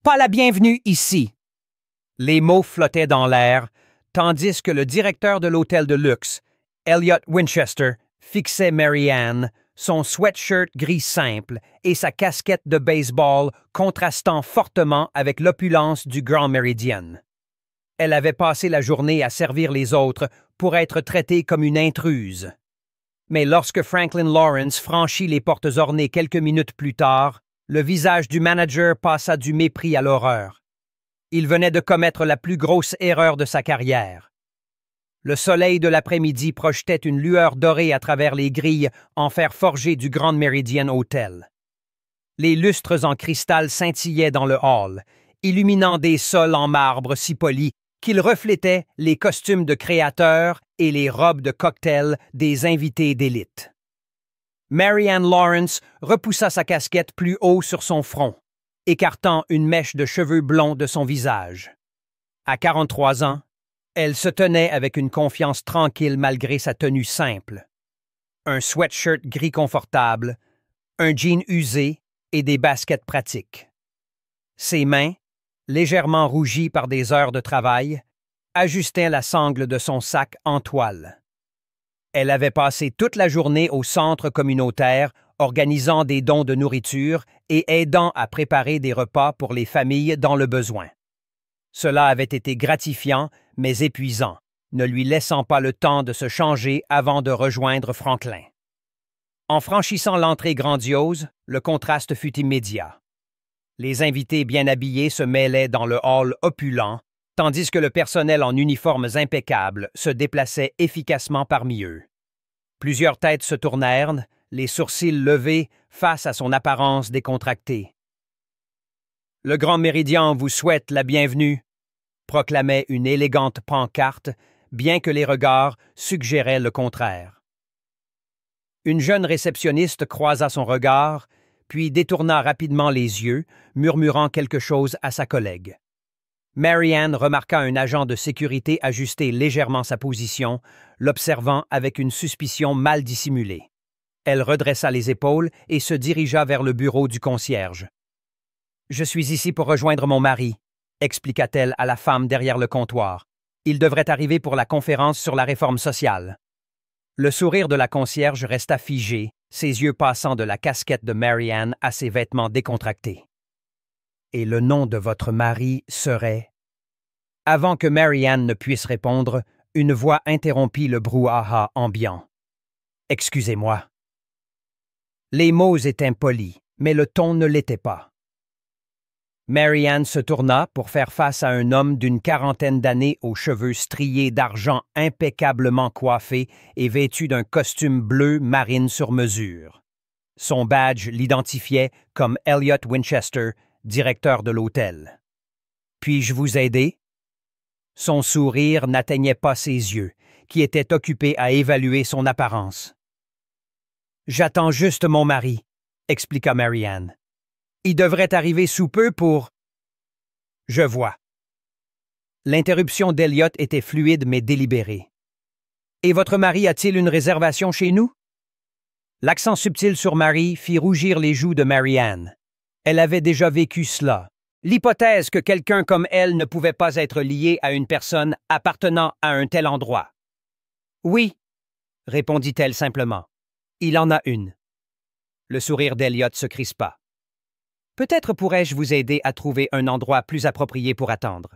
Pas la bienvenue ici. Les mots flottaient dans l'air, tandis que le directeur de l'hôtel de luxe, Elliot Winchester, fixait Mary Ann, son sweatshirt gris simple et sa casquette de baseball contrastant fortement avec l'opulence du Grand Méridien. Elle avait passé la journée à servir les autres pour être traitée comme une intruse. Mais lorsque Franklin Lawrence franchit les portes ornées quelques minutes plus tard, le visage du manager passa du mépris à l'horreur. Il venait de commettre la plus grosse erreur de sa carrière. Le soleil de l'après-midi projetait une lueur dorée à travers les grilles en fer forgé du Grand Méridien Hotel. Les lustres en cristal scintillaient dans le hall, illuminant des sols en marbre si polis qu'ils reflétaient les costumes de créateurs et les robes de cocktail des invités d'élite. Mary Ann Lawrence repoussa sa casquette plus haut sur son front, écartant une mèche de cheveux blonds de son visage. À 43 ans, elle se tenait avec une confiance tranquille malgré sa tenue simple. Un sweatshirt gris confortable, un jean usé et des baskets pratiques. Ses mains, légèrement rougies par des heures de travail, ajustaient la sangle de son sac en toile. Elle avait passé toute la journée au centre communautaire, organisant des dons de nourriture et aidant à préparer des repas pour les familles dans le besoin. Cela avait été gratifiant, mais épuisant, ne lui laissant pas le temps de se changer avant de rejoindre Franklin. En franchissant l'entrée grandiose, le contraste fut immédiat. Les invités bien habillés se mêlaient dans le hall opulent, tandis que le personnel en uniformes impeccables se déplaçait efficacement parmi eux. Plusieurs têtes se tournèrent, les sourcils levés face à son apparence décontractée. « Le Grand Méridien vous souhaite la bienvenue », proclamait une élégante pancarte, bien que les regards suggéraient le contraire. Une jeune réceptionniste croisa son regard, puis détourna rapidement les yeux, murmurant quelque chose à sa collègue. Mary Ann remarqua un agent de sécurité ajuster légèrement sa position, l'observant avec une suspicion mal dissimulée. Elle redressa les épaules et se dirigea vers le bureau du concierge. « Je suis ici pour rejoindre mon mari », expliqua-t-elle à la femme derrière le comptoir. « Il devrait arriver pour la conférence sur la réforme sociale. » Le sourire de la concierge resta figé, ses yeux passant de la casquette de Mary Ann à ses vêtements décontractés. « Et le nom de votre mari serait… » Avant que Mary Ann ne puisse répondre, une voix interrompit le brouhaha ambiant. « Excusez-moi. » Les mots étaient polis, mais le ton ne l'était pas. Mary Ann se tourna pour faire face à un homme d'une quarantaine d'années aux cheveux striés d'argent impeccablement coiffés et vêtu d'un costume bleu marine sur mesure. Son badge l'identifiait comme Elliot Winchester, directeur de l'hôtel. « Puis-je vous aider? » Son sourire n'atteignait pas ses yeux, qui étaient occupés à évaluer son apparence. « J'attends juste mon mari, » expliqua Mary Ann. « Il devrait arriver sous peu pour… » « Je vois. » L'interruption d'Elliot était fluide mais délibérée. « Et votre mari a-t-il une réservation chez nous? » L'accent subtil sur Mary fit rougir les joues de Mary Ann. Elle avait déjà vécu cela. L'hypothèse que quelqu'un comme elle ne pouvait pas être lié à une personne appartenant à un tel endroit. « Oui, » répondit-elle simplement. « Il en a une. » Le sourire d'Elliot se crispa. « Peut-être pourrais-je vous aider à trouver un endroit plus approprié pour attendre. »«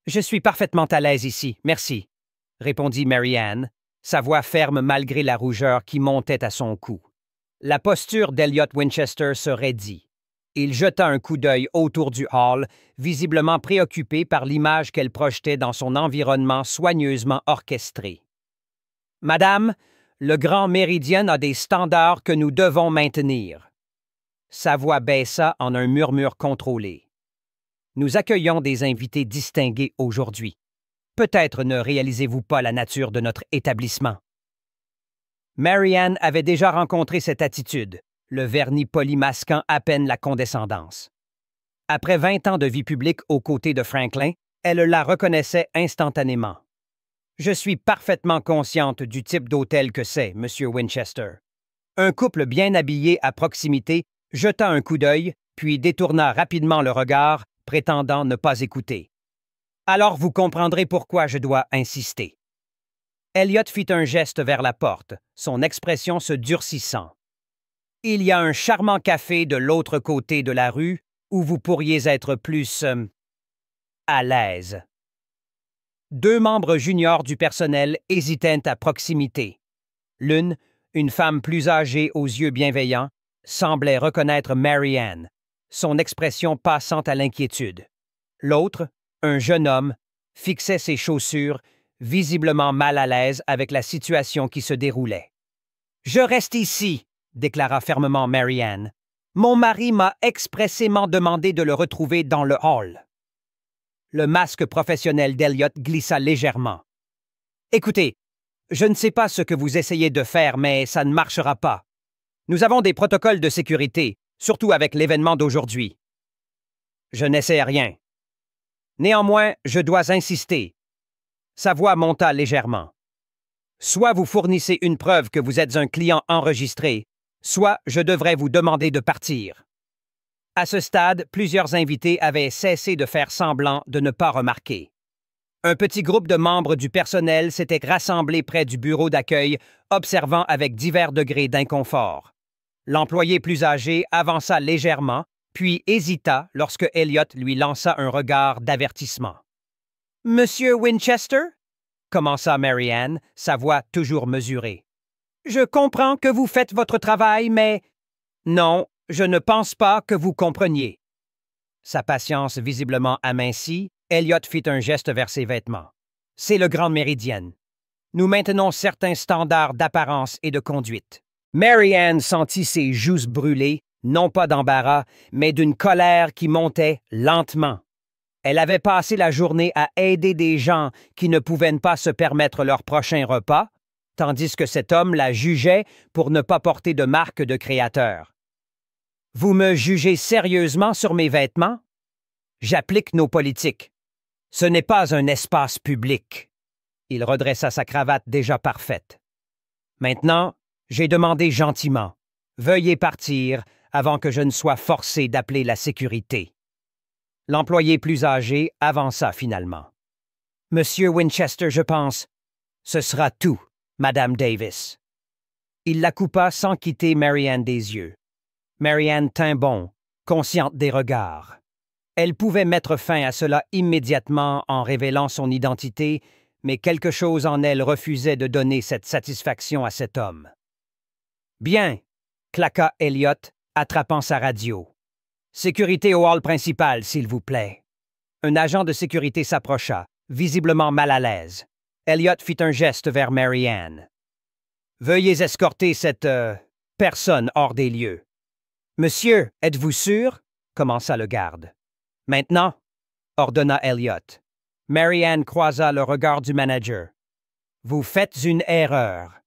Je suis parfaitement à l'aise ici, merci, » répondit Mary Ann, sa voix ferme malgré la rougeur qui montait à son cou. La posture d'Elliot Winchester se raidit. Il jeta un coup d'œil autour du hall, visiblement préoccupé par l'image qu'elle projetait dans son environnement soigneusement orchestré. « Madame, le Grand Méridien a des standards que nous devons maintenir. » Sa voix baissa en un murmure contrôlé. « Nous accueillons des invités distingués aujourd'hui. Peut-être ne réalisez-vous pas la nature de notre établissement. » Mary Ann avait déjà rencontré cette attitude, le vernis poli masquant à peine la condescendance. Après 20 ans de vie publique aux côtés de Franklin, elle la reconnaissait instantanément. « Je suis parfaitement consciente du type d'hôtel que c'est, Monsieur Winchester. » Un couple bien habillé à proximité jeta un coup d'œil, puis détourna rapidement le regard, prétendant ne pas écouter. « Alors vous comprendrez pourquoi je dois insister. » Elliot fit un geste vers la porte, son expression se durcissant. « Il y a un charmant café de l'autre côté de la rue où vous pourriez être plus... à l'aise. » Deux membres juniors du personnel hésitaient à proximité. L'une, une femme plus âgée aux yeux bienveillants, semblait reconnaître Mary Ann, son expression passant à l'inquiétude. L'autre, un jeune homme, fixait ses chaussures, visiblement mal à l'aise avec la situation qui se déroulait. « Je reste ici, » déclara fermement Mary Ann. « Mon mari m'a expressément demandé de le retrouver dans le hall. » Le masque professionnel d'Elliot glissa légèrement. « Écoutez, je ne sais pas ce que vous essayez de faire, mais ça ne marchera pas. Nous avons des protocoles de sécurité, surtout avec l'événement d'aujourd'hui. » Je n'essaie rien. Néanmoins, je dois insister. Sa voix monta légèrement. Soit vous fournissez une preuve que vous êtes un client enregistré, soit je devrais vous demander de partir. À ce stade, plusieurs invités avaient cessé de faire semblant de ne pas remarquer. Un petit groupe de membres du personnel s'était rassemblé près du bureau d'accueil, observant avec divers degrés d'inconfort. L'employé plus âgé avança légèrement, puis hésita lorsque Elliot lui lança un regard d'avertissement. « Monsieur Winchester ?» commença Mary Ann, sa voix toujours mesurée. « Je comprends que vous faites votre travail, mais... Non, je ne pense pas que vous compreniez. » Sa patience visiblement amincie, Elliot fit un geste vers ses vêtements. « C'est le Grand Méridien. Nous maintenons certains standards d'apparence et de conduite. » Mary Ann sentit ses joues brûler, non pas d'embarras, mais d'une colère qui montait lentement. Elle avait passé la journée à aider des gens qui ne pouvaient pas se permettre leur prochain repas, tandis que cet homme la jugeait pour ne pas porter de marque de créateur. « Vous me jugez sérieusement sur mes vêtements? J'applique nos politiques. Ce n'est pas un espace public. » Il redressa sa cravate déjà parfaite. « Maintenant, j'ai demandé gentiment. Veuillez partir avant que je ne sois forcé d'appeler la sécurité. » L'employé plus âgé avança finalement. « Monsieur Winchester, je pense. Ce sera tout, Madame Davis. » Il la coupa sans quitter Mary Ann des yeux. Mary Ann tint bon, consciente des regards. Elle pouvait mettre fin à cela immédiatement en révélant son identité, mais quelque chose en elle refusait de donner cette satisfaction à cet homme. « Bien, » claqua Elliot, attrapant sa radio. « Sécurité au hall principal, s'il vous plaît. » Un agent de sécurité s'approcha, visiblement mal à l'aise. Elliot fit un geste vers Mary Ann. « Veuillez escorter cette personne hors des lieux. »« Monsieur, êtes-vous sûr? » commença le garde. « Maintenant, » ordonna Elliot. Mary Ann croisa le regard du manager. « Vous faites une erreur. »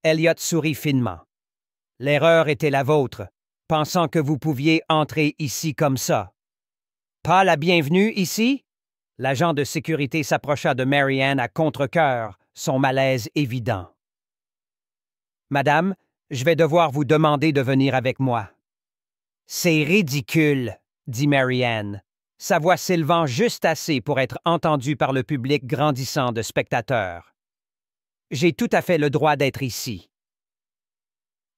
Elliot sourit finement. « L'erreur était la vôtre, pensant que vous pouviez entrer ici comme ça. »« Pas la bienvenue ici? » L'agent de sécurité s'approcha de Mary Ann à contre-cœur, son malaise évident. « Madame, je vais devoir vous demander de venir avec moi. »« C'est ridicule, » dit Mary Ann, sa voix s'élevant juste assez pour être entendue par le public grandissant de spectateurs. « J'ai tout à fait le droit d'être ici. »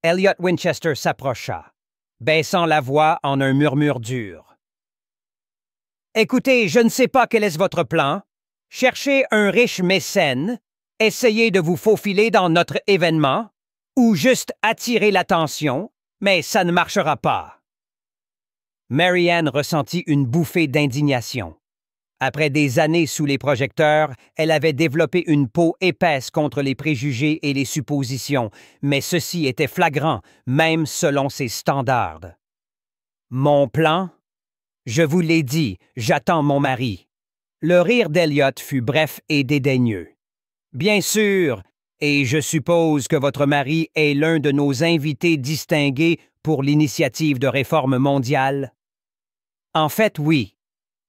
Elliot Winchester s'approcha, baissant la voix en un murmure dur. « Écoutez, je ne sais pas quel est votre plan. Cherchez un riche mécène, essayez de vous faufiler dans notre événement, ou juste attirer l'attention, mais ça ne marchera pas. » Mary Ann ressentit une bouffée d'indignation. Après des années sous les projecteurs, elle avait développé une peau épaisse contre les préjugés et les suppositions, mais ceci était flagrant, même selon ses standards. « Mon plan? Je vous l'ai dit, j'attends mon mari. » Le rire d'Elliot fut bref et dédaigneux. « Bien sûr, et je suppose que votre mari est l'un de nos invités distingués pour l'initiative de réforme mondiale? » En fait, oui.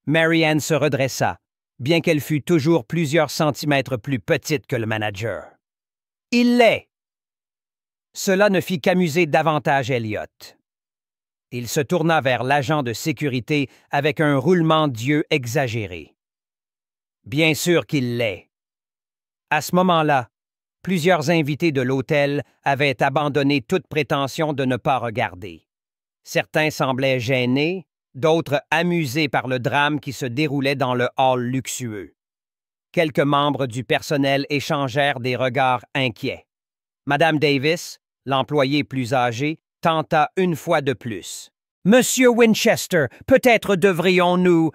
Mary Ann se redressa, bien qu'elle fût toujours plusieurs centimètres plus petite que le manager. « Il l'est. » Cela ne fit qu'amuser davantage Elliot. « Il se tourna vers l'agent de sécurité avec un roulement d'yeux exagéré. Bien sûr qu'il l'est. À ce moment-là, plusieurs invités de l'hôtel avaient abandonné toute prétention de ne pas regarder. Certains semblaient gênés, d'autres amusés par le drame qui se déroulait dans le hall luxueux. Quelques membres du personnel échangèrent des regards inquiets. Madame Davis, l'employée plus âgée, tenta une fois de plus. « Monsieur Winchester, peut-être devrions-nous… »«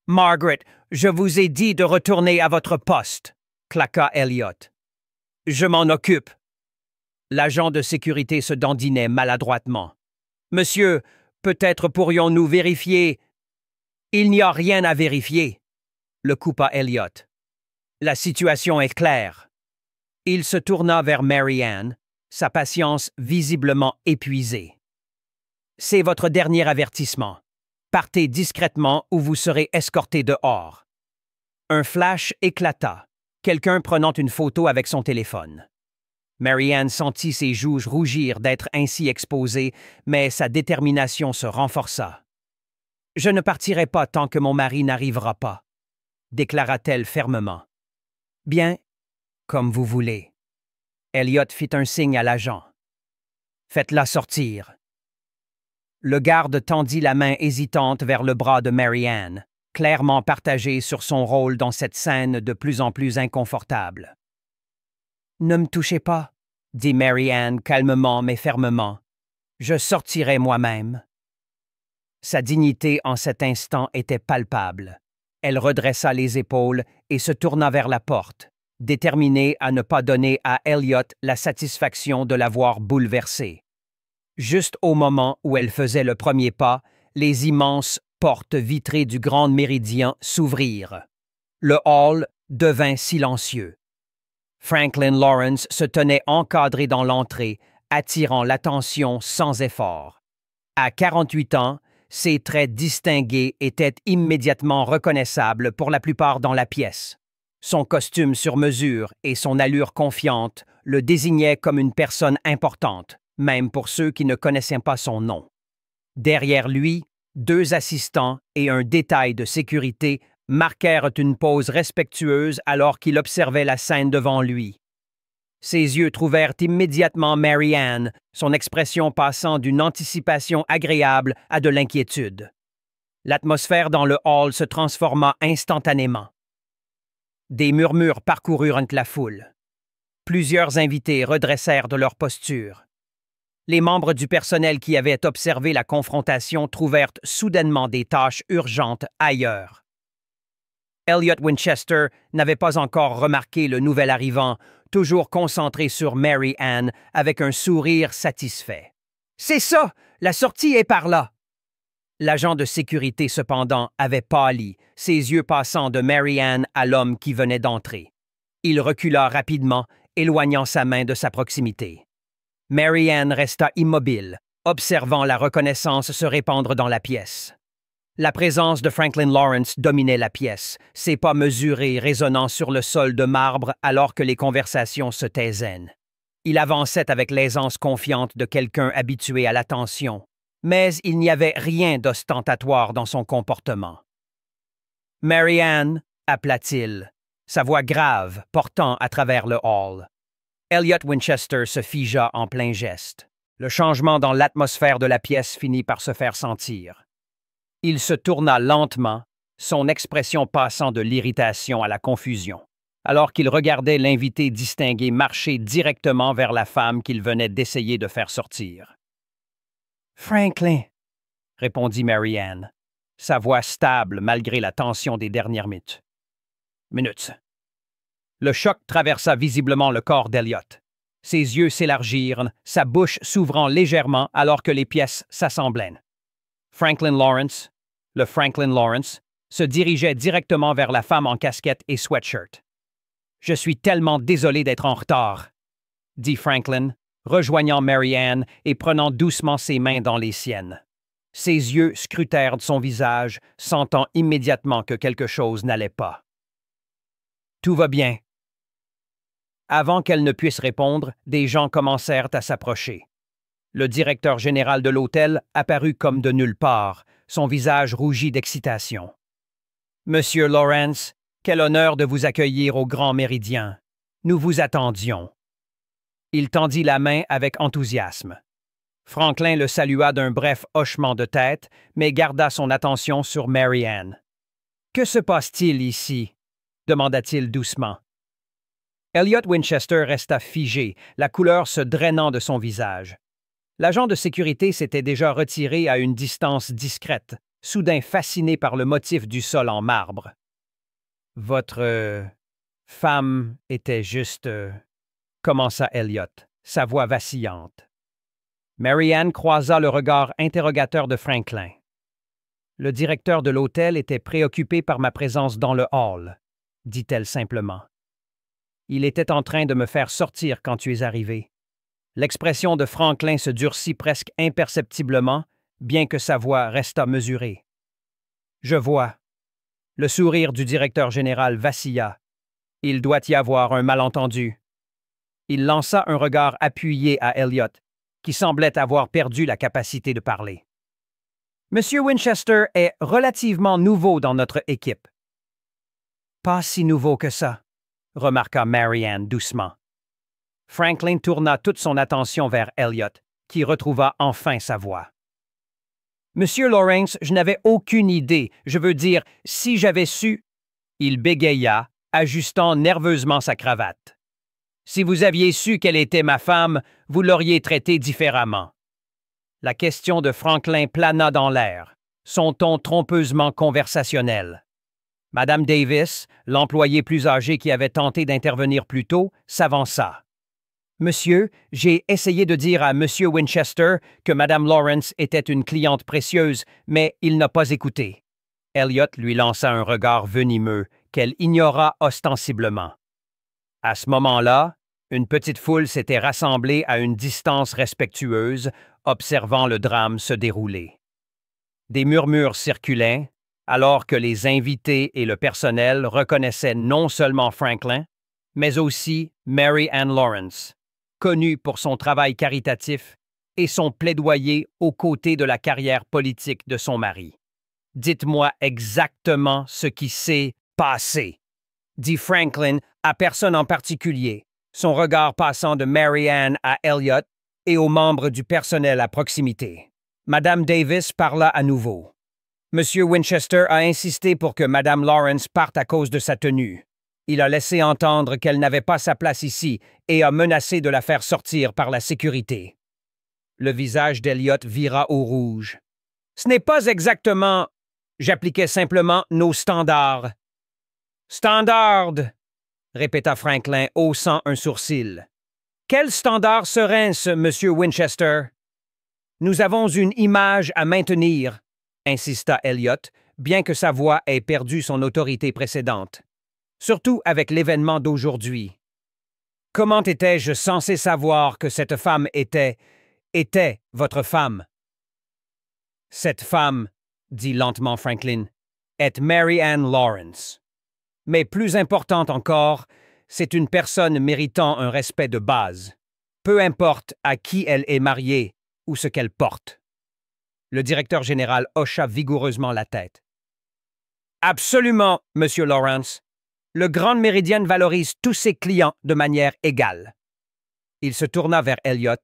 Margaret, je vous ai dit de retourner à votre poste, » claqua Elliot. « Je m'en occupe. » L'agent de sécurité se dandinait maladroitement. « Monsieur, peut-être pourrions-nous vérifier… » « Il n'y a rien à vérifier, » le coupa Elliot. « La situation est claire. » Il se tourna vers Mary Ann, sa patience visiblement épuisée. « C'est votre dernier avertissement. Partez discrètement ou vous serez escorté dehors. » Un flash éclata, quelqu'un prenant une photo avec son téléphone. Mary Ann sentit ses joues rougir d'être ainsi exposée, mais sa détermination se renforça. « Je ne partirai pas tant que mon mari n'arrivera pas, » déclara-t-elle fermement. « Bien, comme vous voulez. » Elliot fit un signe à l'agent. « Faites-la sortir. » Le garde tendit la main hésitante vers le bras de Mary Ann, clairement partagée sur son rôle dans cette scène de plus en plus inconfortable. « Ne me touchez pas, » dit Mary Ann calmement mais fermement. « Je sortirai moi-même. » Sa dignité en cet instant était palpable. Elle redressa les épaules et se tourna vers la porte, déterminée à ne pas donner à Elliot la satisfaction de l'avoir bouleversé. Juste au moment où elle faisait le premier pas, les immenses portes vitrées du Grand Méridien s'ouvrirent. Le hall devint silencieux. Franklin Lawrence se tenait encadré dans l'entrée, attirant l'attention sans effort. À 48 ans, ses traits distingués étaient immédiatement reconnaissables pour la plupart dans la pièce. Son costume sur mesure et son allure confiante le désignaient comme une personne importante, même pour ceux qui ne connaissaient pas son nom. Derrière lui, 2 assistants et un détail de sécurité marquèrent une pause respectueuse alors qu'il observait la scène devant lui. Ses yeux trouvèrent immédiatement Mary Ann, son expression passant d'une anticipation agréable à de l'inquiétude. L'atmosphère dans le hall se transforma instantanément. Des murmures parcoururent entre la foule. Plusieurs invités redressèrent de leur posture. Les membres du personnel qui avaient observé la confrontation trouvèrent soudainement des tâches urgentes ailleurs. Elliot Winchester n'avait pas encore remarqué le nouvel arrivant, toujours concentré sur Mary Ann avec un sourire satisfait. « C'est ça! La sortie est par là! » L'agent de sécurité, cependant, avait pâli, ses yeux passant de Mary Ann à l'homme qui venait d'entrer. Il recula rapidement, éloignant sa main de sa proximité. Mary Ann resta immobile, observant la reconnaissance se répandre dans la pièce. La présence de Franklin Lawrence dominait la pièce, ses pas mesurés résonnant sur le sol de marbre alors que les conversations se taisaient. Il avançait avec l'aisance confiante de quelqu'un habitué à l'attention, mais il n'y avait rien d'ostentatoire dans son comportement. « Mary Ann » appela-t-il, sa voix grave portant à travers le hall. Elliot Winchester se figea en plein geste. Le changement dans l'atmosphère de la pièce finit par se faire sentir. Il se tourna lentement, son expression passant de l'irritation à la confusion, alors qu'il regardait l'invité distingué marcher directement vers la femme qu'il venait d'essayer de faire sortir. « Franklin » répondit Mary Ann, sa voix stable malgré la tension des dernières minutes. Minutes. Le choc traversa visiblement le corps d'Elliot. Ses yeux s'élargirent, sa bouche s'ouvrant légèrement alors que les pièces s'assemblaient. Franklin Lawrence, le Franklin Lawrence, se dirigeait directement vers la femme en casquette et sweatshirt. « Je suis tellement désolé d'être en retard, » dit Franklin, rejoignant Mary Ann et prenant doucement ses mains dans les siennes. Ses yeux scrutèrent son visage, sentant immédiatement que quelque chose n'allait pas. « Tout va bien. » Avant qu'elle ne puisse répondre, des gens commencèrent à s'approcher. Le directeur général de l'hôtel apparut comme de nulle part, son visage rougi d'excitation. « Monsieur Lawrence, quel honneur de vous accueillir au Grand Méridien. Nous vous attendions. » Il tendit la main avec enthousiasme. Franklin le salua d'un bref hochement de tête, mais garda son attention sur Mary Ann. « Que se passe-t-il ici? » demanda-t-il doucement. Elliot Winchester resta figé, la couleur se drainant de son visage. L'agent de sécurité s'était déjà retiré à une distance discrète, soudain fasciné par le motif du sol en marbre. « Votre femme était juste... commença Elliot, sa voix vacillante. Mary Ann croisa le regard interrogateur de Franklin. Le directeur de l'hôtel était préoccupé par ma présence dans le hall, dit-elle simplement. Il était en train de me faire sortir quand tu es arrivé. L'expression de Franklin se durcit presque imperceptiblement, bien que sa voix restât mesurée. Je vois. Le sourire du directeur général vacilla. Il doit y avoir un malentendu. Il lança un regard appuyé à Elliot, qui semblait avoir perdu la capacité de parler. Monsieur Winchester est relativement nouveau dans notre équipe. Pas si nouveau que ça, remarqua Mary Ann doucement. Franklin tourna toute son attention vers Elliot, qui retrouva enfin sa voix. Monsieur Lawrence, je n'avais aucune idée, je veux dire, si j'avais su... Il bégaya, ajustant nerveusement sa cravate. Si vous aviez su qu'elle était ma femme, vous l'auriez traitée différemment. La question de Franklin plana dans l'air, son ton trompeusement conversationnel. Madame Davis, l'employée plus âgée qui avait tenté d'intervenir plus tôt, s'avança. « Monsieur, j'ai essayé de dire à Monsieur Winchester que Madame Lawrence était une cliente précieuse, mais il n'a pas écouté. » Elliot lui lança un regard venimeux qu'elle ignora ostensiblement. À ce moment-là, une petite foule s'était rassemblée à une distance respectueuse, observant le drame se dérouler. Des murmures circulaient, alors que les invités et le personnel reconnaissaient non seulement Franklin, mais aussi Mary Ann Lawrence, connue pour son travail caritatif et son plaidoyer aux côtés de la carrière politique de son mari. « Dites-moi exactement ce qui s'est passé », dit Franklin à personne en particulier, son regard passant de Mary Ann à Elliot et aux membres du personnel à proximité. Madame Davis parla à nouveau. Monsieur Winchester a insisté pour que Madame Lawrence parte à cause de sa tenue. Il a laissé entendre qu'elle n'avait pas sa place ici et a menacé de la faire sortir par la sécurité. Le visage d'Elliot vira au rouge. « Ce n'est pas exactement... J'appliquais simplement nos standards. »« Standards !» répéta Franklin, haussant un sourcil. « Quel standard serait-ce, Monsieur Winchester? »« Nous avons une image à maintenir, » insista Elliot, bien que sa voix ait perdu son autorité précédente. Surtout avec l'événement d'aujourd'hui. Comment étais-je censé savoir que cette femme était votre femme? Cette femme, dit lentement Franklin, est Mary Ann Lawrence. Mais plus importante encore, c'est une personne méritant un respect de base, peu importe à qui elle est mariée ou ce qu'elle porte. Le directeur général hocha vigoureusement la tête. Absolument, Monsieur Lawrence. Le Grand Méridien valorise tous ses clients de manière égale. Il se tourna vers Elliot,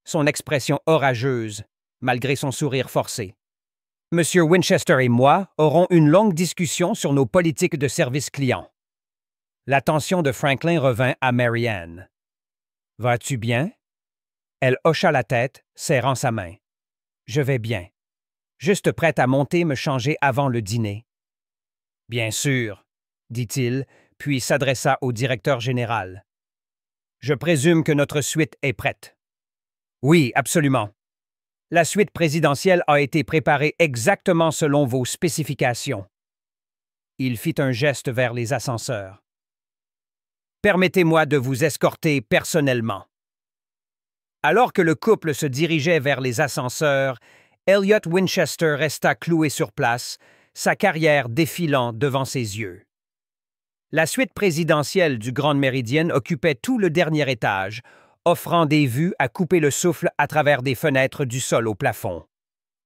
son expression orageuse, malgré son sourire forcé. Monsieur Winchester et moi aurons une longue discussion sur nos politiques de service client. L'attention de Franklin revint à Mary Ann. « Vas-tu bien? » Elle hocha la tête, serrant sa main. « Je vais bien. Juste prête à monter me changer avant le dîner. »« Bien sûr, » dit-il, puis s'adressa au directeur général. « Je présume que notre suite est prête. »« Oui, absolument. La suite présidentielle a été préparée exactement selon vos spécifications. » Il fit un geste vers les ascenseurs. « Permettez-moi de vous escorter personnellement. » Alors que le couple se dirigeait vers les ascenseurs, Elliot Winchester resta cloué sur place, sa carrière défilant devant ses yeux. La suite présidentielle du Grand Méridien occupait tout le dernier étage, offrant des vues à couper le souffle à travers des fenêtres du sol au plafond.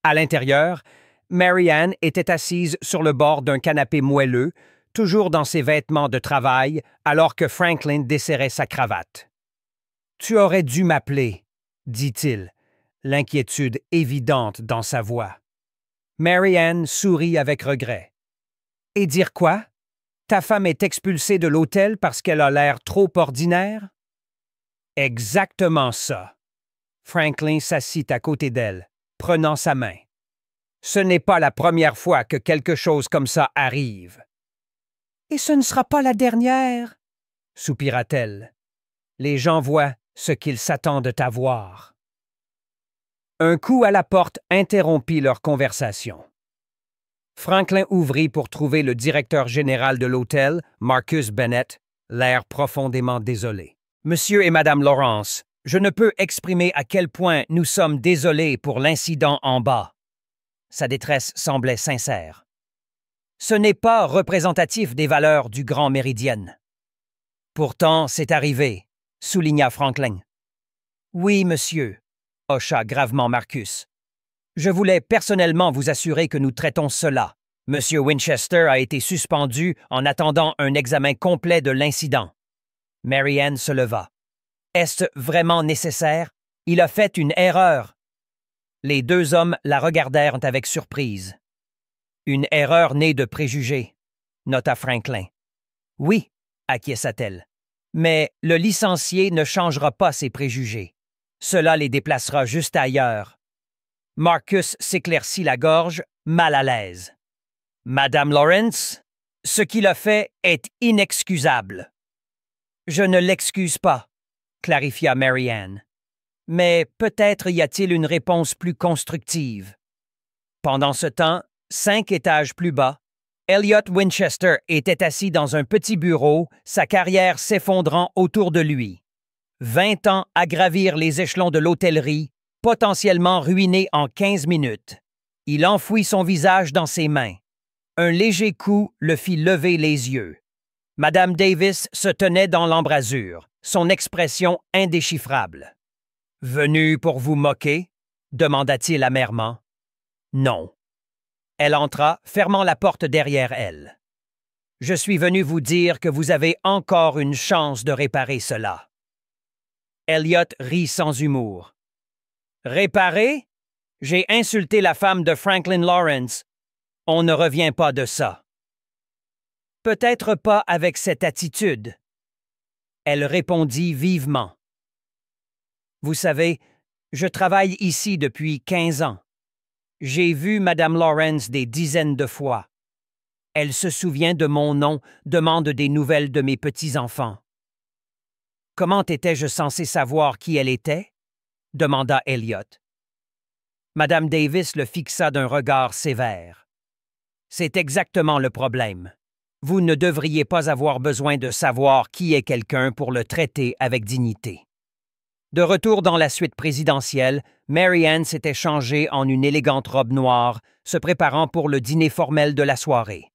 À l'intérieur, Mary-Ann était assise sur le bord d'un canapé moelleux, toujours dans ses vêtements de travail, alors que Franklin desserrait sa cravate. « Tu aurais dû m'appeler, » dit-il, l'inquiétude évidente dans sa voix. Mary-Ann sourit avec regret. « Et dire quoi? Ta femme est expulsée de l'hôtel parce qu'elle a l'air trop ordinaire? » Exactement ça. Franklin s'assit à côté d'elle, prenant sa main. Ce n'est pas la première fois que quelque chose comme ça arrive. Et ce ne sera pas la dernière, soupira-t-elle. Les gens voient ce qu'ils s'attendent à voir. Un coup à la porte interrompit leur conversation. Franklin ouvrit pour trouver le directeur général de l'hôtel, Marcus Bennett, l'air profondément désolé. « Monsieur et Madame Lawrence, je ne peux exprimer à quel point nous sommes désolés pour l'incident en bas. » Sa détresse semblait sincère. « Ce n'est pas représentatif des valeurs du Grand Méridien. »« Pourtant, c'est arrivé, » souligna Franklin. « Oui, monsieur, » hocha gravement Marcus. « Je voulais personnellement vous assurer que nous traitons cela. Monsieur Winchester a été suspendu en attendant un examen complet de l'incident. » Mary-Ann se leva. « Est-ce vraiment nécessaire? Il a fait une erreur. » Les deux hommes la regardèrent avec surprise. « Une erreur née de préjugés, » nota Franklin. « Oui, » acquiesça-t-elle. « Mais le licencié ne changera pas ses préjugés. Cela les déplacera juste ailleurs. » Marcus s'éclaircit la gorge, mal à l'aise. « Madame Lawrence, ce qu'il a fait est inexcusable. » « Je ne l'excuse pas, » clarifia Mary-Ann. « Mais peut-être y a-t-il une réponse plus constructive. » Pendant ce temps, 5 étages plus bas, Elliot Winchester était assis dans un petit bureau, sa carrière s'effondrant autour de lui. 20 ans à gravir les échelons de l'hôtellerie, potentiellement ruiné en 15 minutes. Il enfouit son visage dans ses mains. Un léger coup le fit lever les yeux. Madame Davis se tenait dans l'embrasure, son expression indéchiffrable. « Venu pour vous moquer? » demanda-t-il amèrement. « Non. » Elle entra, fermant la porte derrière elle. « Je suis venu vous dire que vous avez encore une chance de réparer cela. » Elliot rit sans humour. « Réparer? J'ai insulté la femme de Franklin Lawrence. On ne revient pas de ça. » Peut-être pas avec cette attitude. Elle répondit vivement. Vous savez, je travaille ici depuis 15 ans. J'ai vu Madame Lawrence des dizaines de fois. Elle se souvient de mon nom, demande des nouvelles de mes petits-enfants. Comment étais-je censé savoir qui elle était? Demanda Elliot. Madame Davis le fixa d'un regard sévère. C'est exactement le problème. Vous ne devriez pas avoir besoin de savoir qui est quelqu'un pour le traiter avec dignité. De retour dans la suite présidentielle, Mary-Ann s'était changée en une élégante robe noire, se préparant pour le dîner formel de la soirée.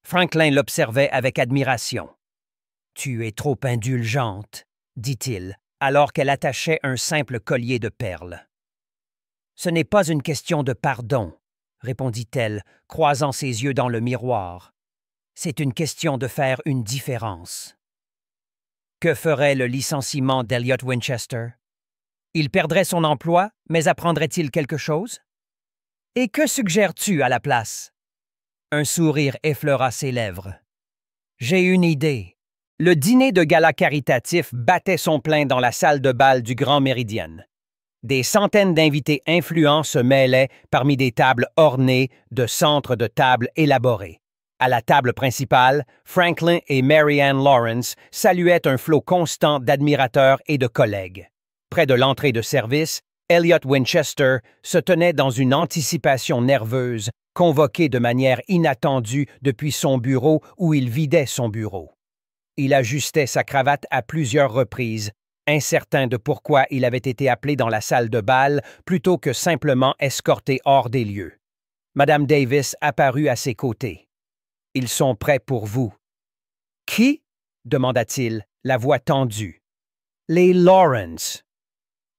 Franklin l'observait avec admiration. « Tu es trop indulgente, » dit-il, alors qu'elle attachait un simple collier de perles. « Ce n'est pas une question de pardon, » répondit-elle, croisant ses yeux dans le miroir. C'est une question de faire une différence. Que ferait le licenciement d'Elliot Winchester? Il perdrait son emploi, mais apprendrait-il quelque chose? Et que suggères-tu à la place? Un sourire effleura ses lèvres. J'ai une idée. Le dîner de gala caritatif battait son plein dans la salle de bal du Grand Méridien. Des centaines d'invités influents se mêlaient parmi des tables ornées de centres de table élaborés. À la table principale, Franklin et Mary-Ann Lawrence saluaient un flot constant d'admirateurs et de collègues. Près de l'entrée de service, Elliot Winchester se tenait dans une anticipation nerveuse, convoqué de manière inattendue depuis son bureau où il vidait son bureau. Il ajustait sa cravate à plusieurs reprises, incertain de pourquoi il avait été appelé dans la salle de bal plutôt que simplement escorté hors des lieux. Madame Davis apparut à ses côtés. « Ils sont prêts pour vous. »« Qui? » demanda-t-il, la voix tendue. « Les Lawrence, »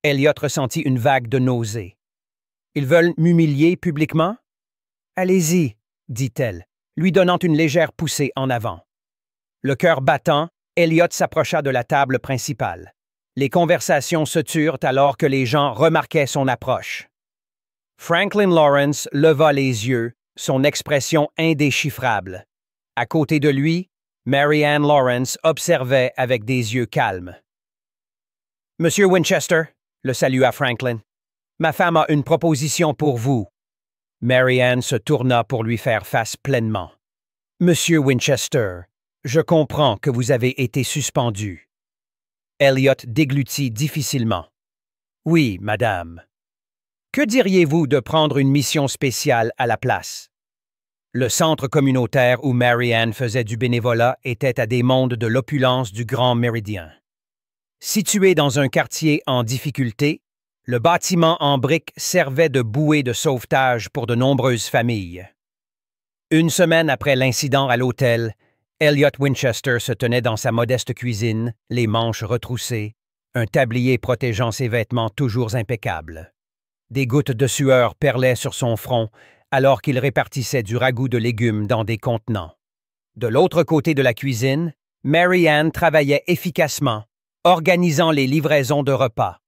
Elliot ressentit une vague de nausée. « Ils veulent m'humilier publiquement? »« Allez-y, » dit-elle, lui donnant une légère poussée en avant. Le cœur battant, Elliot s'approcha de la table principale. Les conversations se turent alors que les gens remarquaient son approche. Franklin Lawrence leva les yeux, son expression indéchiffrable. À côté de lui, Mary Ann Lawrence observait avec des yeux calmes. « Monsieur Winchester, » le salua Franklin, « ma femme a une proposition pour vous. » Mary Ann se tourna pour lui faire face pleinement. « Monsieur Winchester, je comprends que vous avez été suspendu. » Elliot déglutit difficilement. « Oui, madame. » « Que diriez-vous de prendre une mission spéciale à la place? » Le centre communautaire où Mary Ann faisait du bénévolat était à des mondes de l'opulence du Grand Méridien. Situé dans un quartier en difficulté, le bâtiment en briques servait de bouée de sauvetage pour de nombreuses familles. Une semaine après l'incident à l'hôtel, Elliot Winchester se tenait dans sa modeste cuisine, les manches retroussées, un tablier protégeant ses vêtements toujours impeccables. Des gouttes de sueur perlaient sur son front alors qu'il répartissait du ragoût de légumes dans des contenants. De l'autre côté de la cuisine, Mary Ann travaillait efficacement, organisant les livraisons de repas.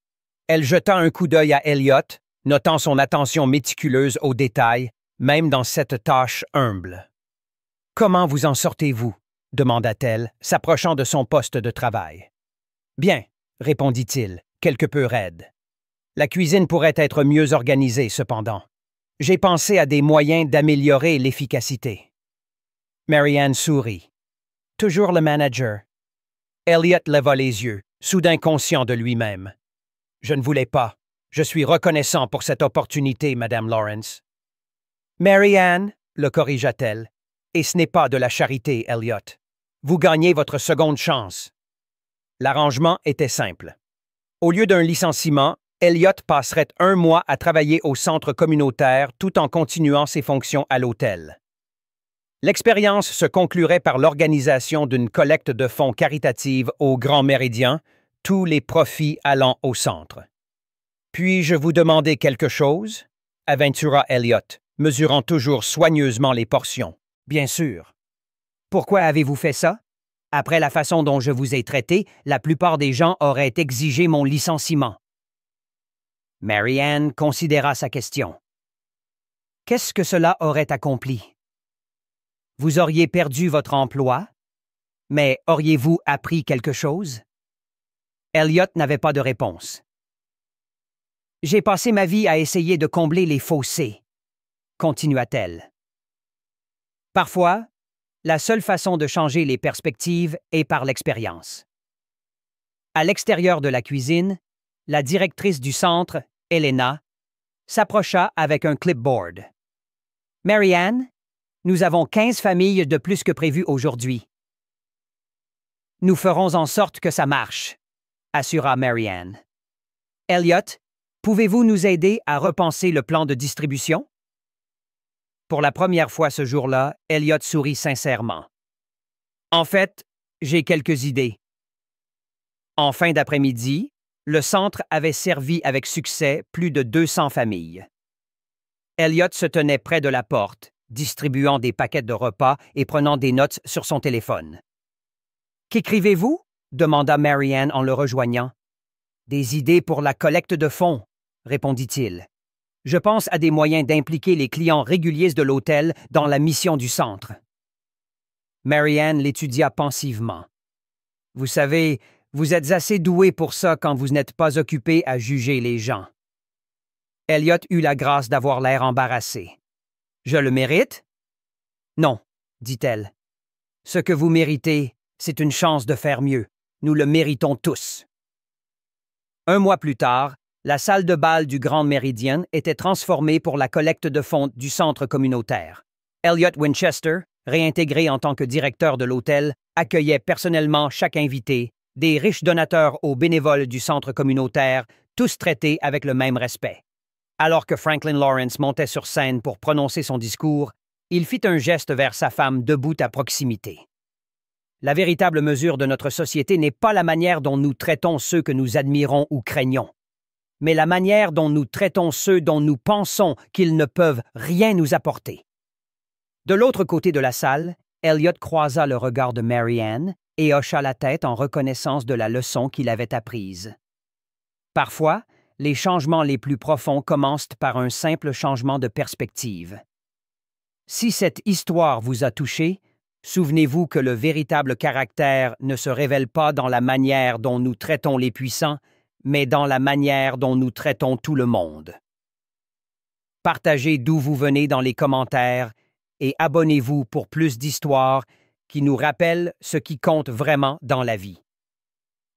Elle jeta un coup d'œil à Elliot, notant son attention méticuleuse aux détails, même dans cette tâche humble. « Comment vous en sortez-vous? » demanda-t-elle, s'approchant de son poste de travail. « Bien, » répondit-il, quelque peu raide. « La cuisine pourrait être mieux organisée, cependant. J'ai pensé à des moyens d'améliorer l'efficacité. » Mary Ann sourit. « Toujours le manager. » Elliot leva les yeux, soudain conscient de lui-même. « Je ne voulais pas. Je suis reconnaissant pour cette opportunité, Madame Lawrence. »« Mary Ann, » le corrigea-t-elle, « et ce n'est pas de la charité, Elliot. Vous gagnez votre seconde chance. » L'arrangement était simple. Au lieu d'un licenciement, Elliot passerait 1 mois à travailler au centre communautaire tout en continuant ses fonctions à l'hôtel. L'expérience se conclurait par l'organisation d'une collecte de fonds caritative au Grand Méridien, tous les profits allant au centre. « Puis-je vous demander quelque chose? » aventura Elliot, mesurant toujours soigneusement les portions. « Bien sûr. »« Pourquoi avez-vous fait ça? Après la façon dont je vous ai traité, la plupart des gens auraient exigé mon licenciement. » Mary Ann considéra sa question. « Qu'est-ce que cela aurait accompli? Vous auriez perdu votre emploi, mais auriez-vous appris quelque chose? » Elliot n'avait pas de réponse. « J'ai passé ma vie à essayer de combler les fossés, » continua-t-elle. « Parfois, la seule façon de changer les perspectives est par l'expérience. » À l'extérieur de la cuisine, la directrice du centre, Elena, s'approcha avec un clipboard. « Mary Ann, nous avons 15 familles de plus que prévu aujourd'hui. »« Nous ferons en sorte que ça marche, » assura Mary Ann. « Elliot, pouvez-vous nous aider à repenser le plan de distribution? » Pour la première fois ce jour-là, Elliot sourit sincèrement. « En fait, j'ai quelques idées. » En fin d'après-midi, le centre avait servi avec succès plus de 200 familles. Elliot se tenait près de la porte, distribuant des paquets de repas et prenant des notes sur son téléphone. « Qu'écrivez-vous? » demanda Mary Ann en le rejoignant. « Des idées pour la collecte de fonds, » répondit-il. « Je pense à des moyens d'impliquer les clients réguliers de l'hôtel dans la mission du centre. » Mary Ann l'étudia pensivement. « Vous savez, vous êtes assez doué pour ça quand vous n'êtes pas occupé à juger les gens. » Elliot eut la grâce d'avoir l'air embarrassé. « Je le mérite? »« Non, » dit-elle. « Ce que vous méritez, c'est une chance de faire mieux. Nous le méritons tous. » 1 mois plus tard, la salle de bal du Grand Méridien était transformée pour la collecte de fonds du centre communautaire. Elliot Winchester, réintégré en tant que directeur de l'hôtel, accueillait personnellement chaque invité, des riches donateurs aux bénévoles du centre communautaire, tous traités avec le même respect. Alors que Franklin Lawrence montait sur scène pour prononcer son discours, il fit un geste vers sa femme debout à proximité. La véritable mesure de notre société n'est pas la manière dont nous traitons ceux que nous admirons ou craignons. mais la manière dont nous traitons ceux dont nous pensons qu'ils ne peuvent rien nous apporter. De l'autre côté de la salle, Elliot croisa le regard de Mary-Ann et hocha la tête en reconnaissance de la leçon qu'il avait apprise. Parfois, les changements les plus profonds commencent par un simple changement de perspective. Si cette histoire vous a touché, souvenez-vous que le véritable caractère ne se révèle pas dans la manière dont nous traitons les puissants, mais dans la manière dont nous traitons tout le monde. Partagez d'où vous venez dans les commentaires et abonnez-vous pour plus d'histoires qui nous rappellent ce qui compte vraiment dans la vie.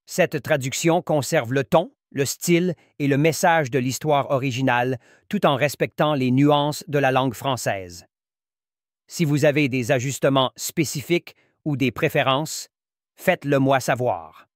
Cette traduction conserve le ton, le style et le message de l'histoire originale tout en respectant les nuances de la langue française. Si vous avez des ajustements spécifiques ou des préférences, faites-le moi savoir.